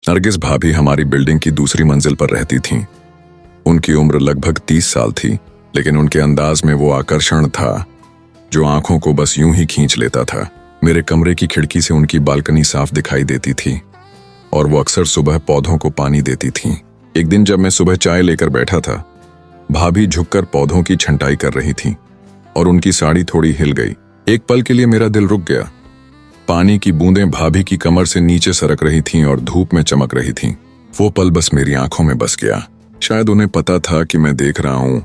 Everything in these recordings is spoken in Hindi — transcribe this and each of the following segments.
नरगिस भाभी हमारी बिल्डिंग की दूसरी मंजिल पर रहती थीं। उनकी उम्र लगभग 30 साल थी, लेकिन उनके अंदाज में वो आकर्षण था जो आंखों को बस यूं ही खींच लेता था। मेरे कमरे की खिड़की से उनकी बालकनी साफ दिखाई देती थी और वो अक्सर सुबह पौधों को पानी देती थीं। एक दिन जब मैं सुबह चाय लेकर बैठा था, भाभी झुककर पौधों की छंटाई कर रही थीं और उनकी साड़ी थोड़ी हिल गई। एक पल के लिए मेरा दिल रुक गया। पानी की बूंदें भाभी की कमर से नीचे सरक रही थीं और धूप में चमक रही थीं। वो पल बस मेरी आंखों में बस गया। शायद उन्हें पता था कि मैं देख रहा हूं,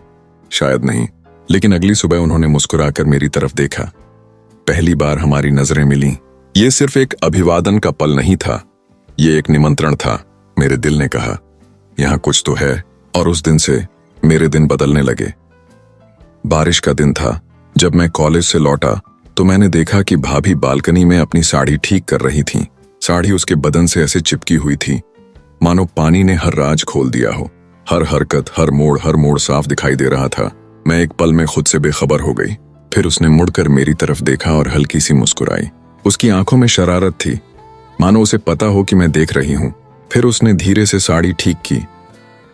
शायद नहीं, लेकिन अगली सुबह उन्होंने मुस्कुराकर मेरी तरफ देखा। पहली बार हमारी नजरें मिलीं। ये सिर्फ एक अभिवादन का पल नहीं था, ये एक निमंत्रण था। मेरे दिल ने कहा, यहां कुछ तो है, और उस दिन से मेरे दिन बदलने लगे। बारिश का दिन था। जब मैं कॉलेज से लौटा तो मैंने देखा कि भाभी बालकनी में अपनी साड़ी ठीक कर रही थीं। साड़ी उसके बदन से ऐसे चिपकी हुई थी मानो पानी ने हर राज खोल दिया हो। हर हरकत, हर मोड़ साफ दिखाई दे रहा था। मैं एक पल में खुद से बेखबर हो गई। फिर उसने मुड़कर मेरी तरफ देखा और हल्की सी मुस्कुराई। उसकी आंखों में शरारत थी, मानो उसे पता हो कि मैं देख रही हूं। फिर उसने धीरे से साड़ी ठीक की,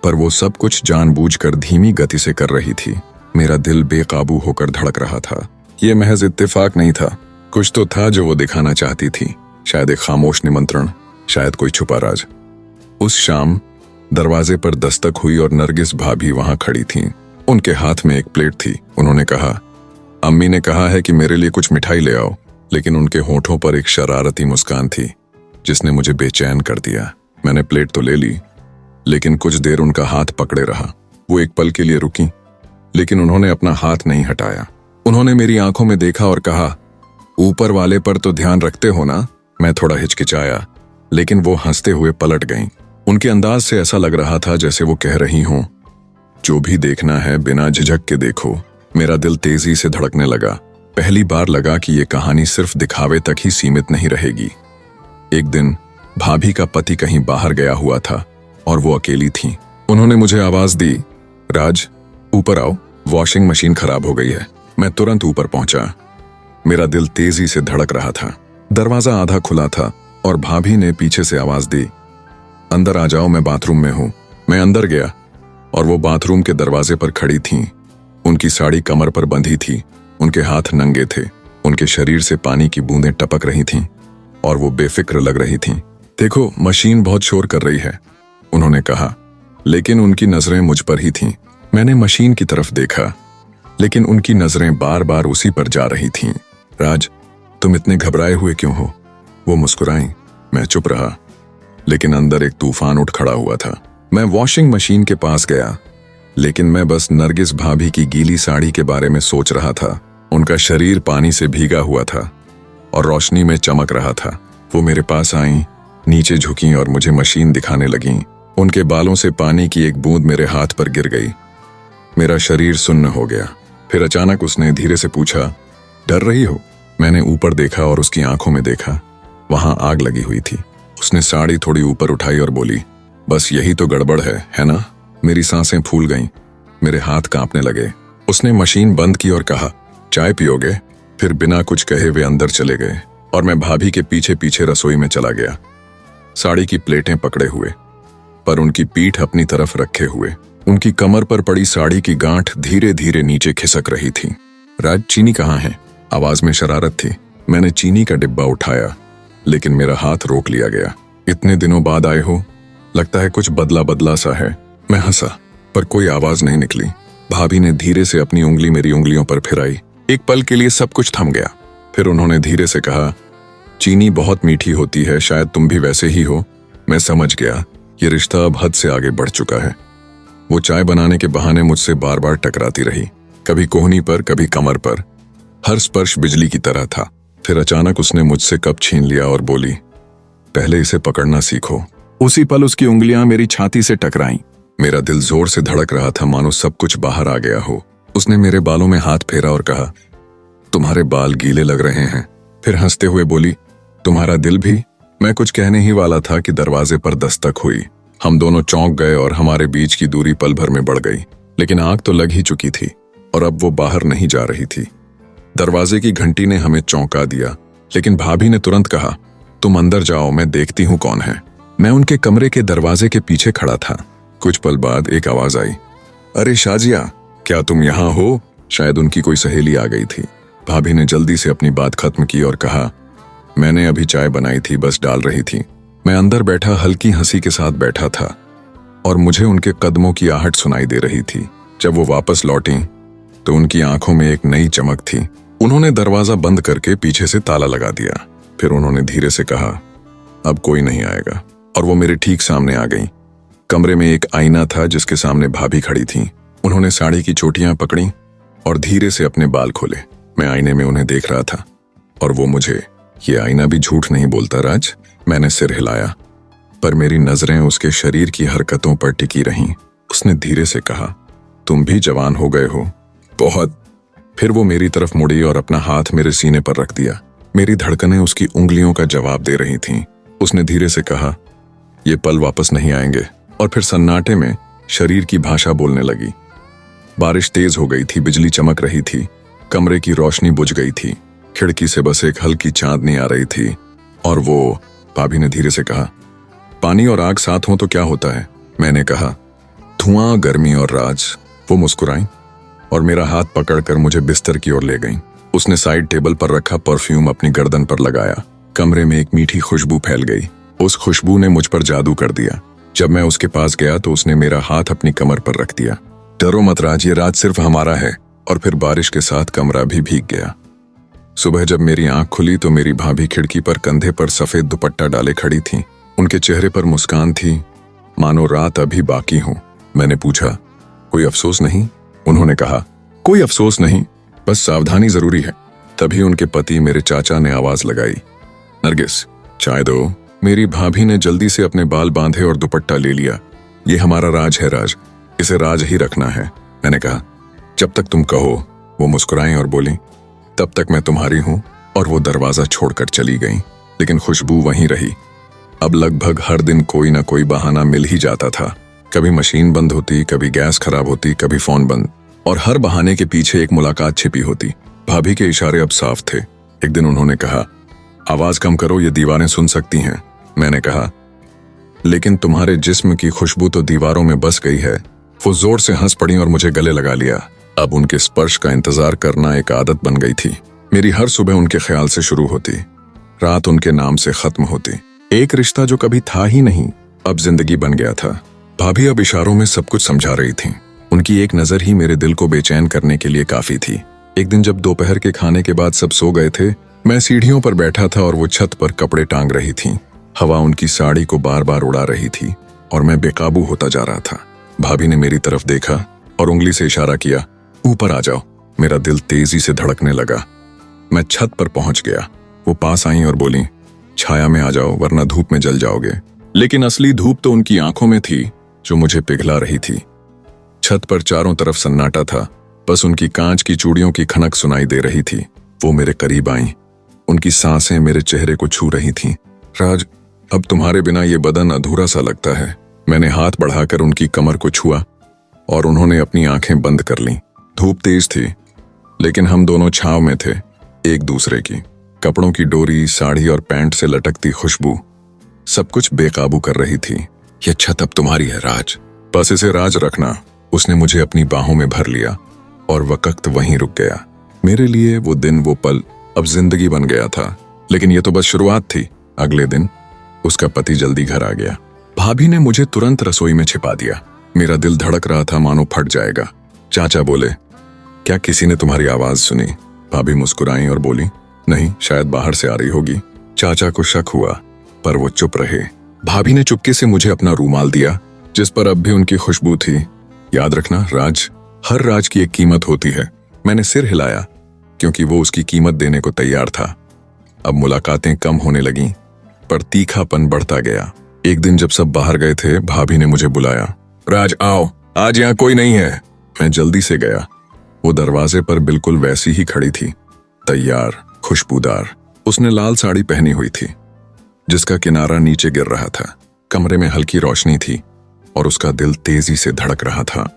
पर वो सब कुछ जानबूझकर धीमी गति से कर रही थी। मेरा दिल बेकाबू होकर धड़क रहा था। ये महज इत्तेफाक नहीं था, कुछ तो था जो वो दिखाना चाहती थी। शायद एक खामोश निमंत्रण, शायद कोई छुपा राज। उस शाम दरवाजे पर दस्तक हुई और नरगिस भाभी वहां खड़ी थीं। उनके हाथ में एक प्लेट थी। उन्होंने कहा, अम्मी ने कहा है कि मेरे लिए कुछ मिठाई ले आओ। लेकिन उनके होठों पर एक शरारती मुस्कान थी जिसने मुझे बेचैन कर दिया। मैंने प्लेट तो ले ली, लेकिन कुछ देर उनका हाथ पकड़े रहा। वो एक पल के लिए रुकी, लेकिन उन्होंने अपना हाथ नहीं हटाया। उन्होंने मेरी आंखों में देखा और कहा, ऊपर वाले पर तो ध्यान रखते हो ना। मैं थोड़ा हिचकिचाया, लेकिन वो हंसते हुए पलट गईं। उनके अंदाज से ऐसा लग रहा था जैसे वो कह रही हों, जो भी देखना है बिना झिझक के देखो। मेरा दिल तेजी से धड़कने लगा। पहली बार लगा कि ये कहानी सिर्फ दिखावे तक ही सीमित नहीं रहेगी। एक दिन भाभी का पति कहीं बाहर गया हुआ था और वो अकेली थी। उन्होंने मुझे आवाज दी, राज ऊपर आओ, वॉशिंग मशीन खराब हो गई है। मैं तुरंत ऊपर पहुंचा। मेरा दिल तेजी से धड़क रहा था। दरवाजा आधा खुला था और भाभी ने पीछे से आवाज दी, अंदर आ जाओ, मैं बाथरूम में हूं। मैं अंदर गया और वो बाथरूम के दरवाजे पर खड़ी थीं। उनकी साड़ी कमर पर बंधी थी, उनके हाथ नंगे थे, उनके शरीर से पानी की बूंदें टपक रही थीं और वो बेफिक्र लग रही थीं। देखो, मशीन बहुत शोर कर रही है, उन्होंने कहा, लेकिन उनकी नजरें मुझ पर ही थीं। मैंने मशीन की तरफ देखा, लेकिन उनकी नजरें बार बार उसी पर जा रही थीं। राज, तुम इतने घबराए हुए क्यों हो? वो मुस्कुराईं। मैं चुप रहा, लेकिन अंदर एक तूफान उठ खड़ा हुआ था। मैं वॉशिंग मशीन के पास गया, लेकिन मैं बस नरगिस भाभी की गीली साड़ी के बारे में सोच रहा था। उनका शरीर पानी से भीगा हुआ था और रोशनी में चमक रहा था। वो मेरे पास आईं, नीचे झुकीं और मुझे मशीन दिखाने लगीं। उनके बालों से पानी की एक बूंद मेरे हाथ पर गिर गई। मेरा शरीर सुन्न हो गया। फिर अचानक उसने धीरे से पूछा, डर रही हो? मैंने ऊपर देखा और उसकी आंखों में देखा। वहां आग लगी हुई थी। उसने साड़ी थोड़ी ऊपर उठाई और बोली, बस यही तो गड़बड़ है ना? मेरी सांसें फूल गईं, मेरे हाथ कांपने लगे। उसने मशीन बंद की और कहा, चाय पियोगे? फिर बिना कुछ कहे वे अंदर चले गए और मैं भाभी के पीछे पीछे रसोई में चला गया, साड़ी की प्लेटें पकड़े हुए, पर उनकी पीठ अपनी तरफ रखे हुए। उनकी कमर पर पड़ी साड़ी की गांठ धीरे धीरे नीचे खिसक रही थी। राज, चीनी कहाँ है? आवाज में शरारत थी। मैंने चीनी का डिब्बा उठाया, लेकिन मेरा हाथ रोक लिया गया। इतने दिनों बाद आए हो, लगता है कुछ बदला बदला सा है। मैं हंसा, पर कोई आवाज नहीं निकली। भाभी ने धीरे से अपनी उंगली मेरी उंगलियों पर फिराई। एक पल के लिए सब कुछ थम गया। फिर उन्होंने धीरे से कहा, चीनी बहुत मीठी होती है, शायद तुम भी वैसे ही हो। मैं समझ गया, ये रिश्ता अब हद से आगे बढ़ चुका है। वो चाय बनाने के बहाने मुझसे बार बार टकराती रही, कभी कोहनी पर, कभी कमर पर। हर स्पर्श बिजली की तरह था। फिर अचानक उसने मुझसे कप छीन लिया और बोली, पहले इसे पकड़ना सीखो। उसी पल उसकी उंगलियां मेरी छाती से टकराईं। मेरा दिल जोर से धड़क रहा था, मानो सब कुछ बाहर आ गया हो। उसने मेरे बालों में हाथ फेरा और कहा, तुम्हारे बाल गीले लग रहे हैं। फिर हंसते हुए बोली, तुम्हारा दिल भी? मैं कुछ कहने ही वाला था कि दरवाजे पर दस्तक हुई। हम दोनों चौंक गए और हमारे बीच की दूरी पल भर में बढ़ गई। लेकिन आग तो लग ही चुकी थी और अब वो बाहर नहीं जा रही थी। दरवाजे की घंटी ने हमें चौंका दिया, लेकिन भाभी ने तुरंत कहा, तुम अंदर जाओ, मैं देखती हूं कौन है। मैं उनके कमरे के दरवाजे के पीछे खड़ा था। कुछ पल बाद एक आवाज आई, अरे शाजिया, क्या तुम यहाँ हो? शायद उनकी कोई सहेली आ गई थी। भाभी ने जल्दी से अपनी बात खत्म की और कहा, मैंने अभी चाय बनाई थी, बस डाल रही थी। मैं अंदर बैठा हल्की हंसी के साथ बैठा था और मुझे उनके कदमों की आहट सुनाई दे रही थी। जब वो वापस लौटी तो उनकी आंखों में एक नई चमक थी। उन्होंने दरवाजा बंद करके पीछे से ताला लगा दिया। फिर उन्होंने धीरे से कहा, अब कोई नहीं आएगा, और वो मेरे ठीक सामने आ गई। कमरे में एक आईना था जिसके सामने भाभी खड़ी थी। उन्होंने साड़ी की चोटियां पकड़ी और धीरे से अपने बाल खोले। मैं आईने में उन्हें देख रहा था और वो मुझे। ये आईना भी झूठ नहीं बोलता राज। मैंने सिर हिलाया, पर मेरी नजरें उसके शरीर की हरकतों पर टिकी रहीं। उसने धीरे से कहा, तुम भी जवान हो गए हो, बहुत। फिर वो मेरी तरफ मुड़ी और अपना हाथ मेरे सीने पर रख दिया। मेरी धड़कनें उसकी उंगलियों का जवाब दे रही थीं। उसने धीरे से कहा, ये पल वापस नहीं आएंगे। और फिर सन्नाटे में शरीर की भाषा बोलने लगी। बारिश तेज हो गई थी, बिजली चमक रही थी, कमरे की रोशनी बुझ गई थी, खिड़की से बस एक हल्की चांदनी आ रही थी। और वो, भाभी ने धीरे से कहा, पानी और आग साथ हो तो क्या होता है? मैंने कहा, धुआं, गर्मी और राज। वो मुस्कुराई और मेरा हाथ पकड़कर मुझे बिस्तर की ओर ले गईं। उसने साइड टेबल पर रखा परफ्यूम अपनी गर्दन पर लगाया। कमरे में एक मीठी खुशबू फैल गई। उस खुशबू ने मुझ पर जादू कर दिया। जब मैं उसके पास गया तो उसने मेरा हाथ अपनी कमर पर रख दिया। डरो मत राज, ये रात सिर्फ हमारा है। और फिर बारिश के साथ कमरा भी भीग गया। सुबह जब मेरी आंख खुली तो मेरी भाभी खिड़की पर कंधे पर सफेद दुपट्टा डाले खड़ी थी। उनके चेहरे पर मुस्कान थी, मानो रात अभी बाकी हो। मैंने पूछा, कोई अफसोस नहीं? उन्होंने कहा, कोई अफसोस नहीं, बस सावधानी जरूरी है। तभी उनके पति मेरे चाचा ने आवाज लगाई, नरगिस, चाय दो। मेरी भाभी ने जल्दी से अपने बाल बांधे और दुपट्टा ले लिया। ये हमारा राज है राज, इसे राज ही रखना है। मैंने कहा, जब तक तुम कहो। वो मुस्कुराई और बोली, तब तक मैं तुम्हारी हूं। और वो दरवाजा छोड़कर चली गई, लेकिन खुशबू वहीं रही। अब लगभग हर दिन कोई ना कोई बहाना मिल ही जाता था। कभी मशीन बंद होती, कभी गैस खराब होती, कभी फोन बंद, और हर बहाने के पीछे एक मुलाकात छिपी होती। भाभी के इशारे अब साफ थे। एक दिन उन्होंने कहा, आवाज कम करो, ये दीवारें सुन सकती हैं। मैंने कहा, लेकिन तुम्हारे जिस्म की खुशबू तो दीवारों में बस गई है। वो जोर से हंस पड़ी और मुझे गले लगा लिया। अब उनके स्पर्श का इंतजार करना एक आदत बन गई थी। मेरी हर सुबह उनके ख्याल से शुरू होती, रात उनके नाम से खत्म होती। एक रिश्ता जो कभी था ही नहीं, अब जिंदगी बन गया था। भाभी अब इशारों में सब कुछ समझा रही थी। उनकी एक नजर ही मेरे दिल को बेचैन करने के लिए काफी थी। एक दिन जब दोपहर के खाने के बाद सब सो गए थे, मैं सीढ़ियों पर बैठा था और वो छत पर कपड़े टांग रही थी। हवा उनकी साड़ी को बार बार उड़ा रही थी और मैं बेकाबू होता जा रहा था। भाभी ने मेरी तरफ देखा और उंगली से इशारा किया, ऊपर आ जाओ। मेरा दिल तेजी से धड़कने लगा। मैं छत पर पहुंच गया। वो पास आई और बोली, छाया में आ जाओ वरना धूप में जल जाओगे। लेकिन असली धूप तो उनकी आंखों में थी जो मुझे पिघला रही थी। छत पर चारों तरफ सन्नाटा था, बस उनकी कांच की चूड़ियों की खनक सुनाई दे रही थी। वो मेरे करीब आईं, उनकी सांसें मेरे चेहरे को छू रही थीं। राज, अब तुम्हारे बिना ये बदन अधूरा सा लगता है। मैंने हाथ बढ़ाकर उनकी कमर को छुआ और उन्होंने अपनी आंखें बंद कर लीं। धूप तेज थी, लेकिन हम दोनों छांव में थे एक दूसरे की। कपड़ों की डोरी, साड़ी और पैंट से लटकती खुशबू, सब कुछ बेकाबू कर रही थी। यह छत अब तुम्हारी है राज, बस इसे राज रखना। उसने मुझे अपनी बाहों में भर लिया और वक्त वहीं रुक गया। मेरे लिए वो दिन, वो पल अब जिंदगी बन गया था। लेकिन यह तो बस शुरुआत थी। अगले दिन उसका पति जल्दी घर आ गया। भाभी ने मुझे तुरंत रसोई में छिपा दिया। मेरा दिल धड़क रहा था मानो फट जाएगा। चाचा बोले, क्या किसी ने तुम्हारी आवाज सुनी? भाभी मुस्कुराई और बोली, नहीं, शायद बाहर से आ रही होगी। चाचा को शक हुआ, पर वो चुप रहे। भाभी ने चुपके से मुझे अपना रूमाल दिया, जिस पर अब भी उनकी खुशबू थी। याद रखना राज, हर राज की एक कीमत होती है। मैंने सिर हिलाया, क्योंकि वो उसकी कीमत देने को तैयार था। अब मुलाकातें कम होने लगीं, पर तीखापन बढ़ता गया। एक दिन जब सब बाहर गए थे, भाभी ने मुझे बुलाया, राज आओ, आज यहाँ कोई नहीं है। मैं जल्दी से गया। वो दरवाजे पर बिल्कुल वैसी ही खड़ी थी, तैयार, खुशबूदार। उसने लाल साड़ी पहनी हुई थी, जिसका किनारा नीचे गिर रहा था। कमरे में हल्की रोशनी थी और उसका दिल तेजी से धड़क रहा था।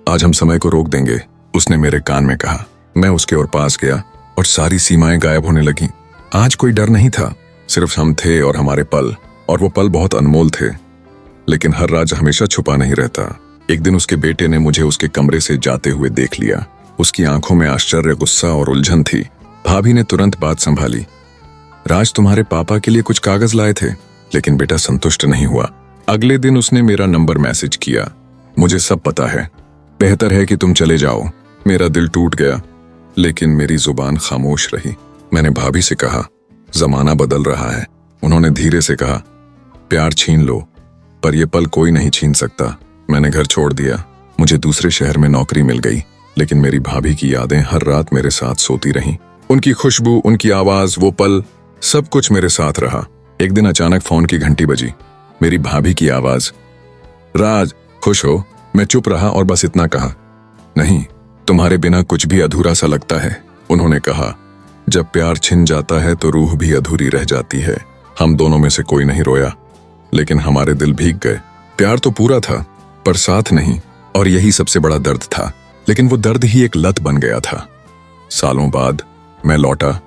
आज हम समय को रोक देंगे, उसने मेरे कान में कहा। मैं उसके और पास गया और सारी सीमाएं गायब होने लगीं। आज कोई डर नहीं था, सिर्फ हम थे और हमारे पल। और वो पल बहुत अनमोल थे। लेकिन हर राज हमेशा छुपा नहीं रहता। एक दिन उसके बेटे ने मुझे उसके कमरे से जाते हुए देख लिया। उसकी आंखों में आश्चर्य, गुस्सा और उलझन थी। भाभी ने तुरंत बात संभाली। राज तुम्हारे पापा के लिए कुछ कागज लाए थे। लेकिन बेटा संतुष्ट नहीं हुआ। अगले दिन उसने मेरा नंबर मैसेज किया। मुझे सब पता है, बेहतर है कि तुम चले जाओ। मेरा दिल टूट गया, लेकिन मेरी जुबान खामोश रही। मैंने भाभी से कहा, जमाना बदल रहा है। उन्होंने धीरे से कहा, प्यार छीन लो, पर यह पल कोई नहीं छीन सकता। मैंने घर छोड़ दिया। मुझे दूसरे शहर में नौकरी मिल गई, लेकिन मेरी भाभी की यादें हर रात मेरे साथ सोती रहीं। उनकी खुशबू, उनकी आवाज, वो पल, सब कुछ मेरे साथ रहा। एक दिन अचानक फोन की घंटी बजी। मेरी भाभी की आवाज, राज खुश हो? मैं चुप रहा और बस इतना कहा, नहीं, तुम्हारे बिना कुछ भी अधूरा सा लगता है। उन्होंने कहा, जब प्यार छिन जाता है तो रूह भी अधूरी रह जाती है। हम दोनों में से कोई नहीं रोया, लेकिन हमारे दिल भीग गए। प्यार तो पूरा था, पर साथ नहीं, और यही सबसे बड़ा दर्द था। लेकिन वो दर्द ही एक लत बन गया था। सालों बाद मैं लौटा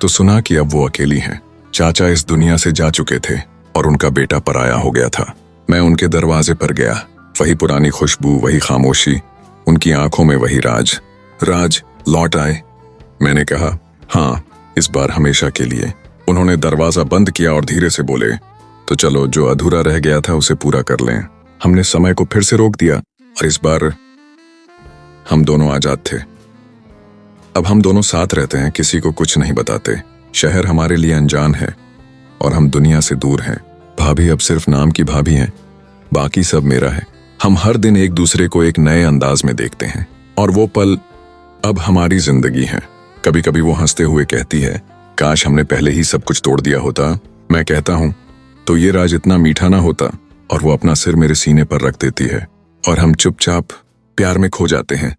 तो सुना कि अब वो अकेली हैं। चाचा इस दुनिया से जा चुके थे और उनका बेटा पराया हो गया था। मैं उनके दरवाजे पर गया। वही पुरानी खुशबू, वही खामोशी, उनकी आंखों में वही राज। राज लौट आए? मैंने कहा, हाँ, इस बार हमेशा के लिए। उन्होंने दरवाजा बंद किया और धीरे से बोले, तो चलो, जो अधूरा रह गया था उसे पूरा कर लें। हमने समय को फिर से रोक दिया और इस बार हम दोनों आजाद थे। अब हम दोनों साथ रहते हैं, किसी को कुछ नहीं बताते। शहर हमारे लिए अनजान है और हम दुनिया से दूर हैं। भाभी अब सिर्फ नाम की भाभी हैं, बाकी सब मेरा है। हम हर दिन एक दूसरे को एक नए अंदाज में देखते हैं और वो पल अब हमारी जिंदगी है। कभी कभी वो हंसते हुए कहती है, काश हमने पहले ही सब कुछ तोड़ दिया होता। मैं कहता हूं, तो ये राज इतना मीठा ना होता। और वो अपना सिर मेरे सीने पर रख देती है और हम चुपचाप प्यार में खो जाते हैं।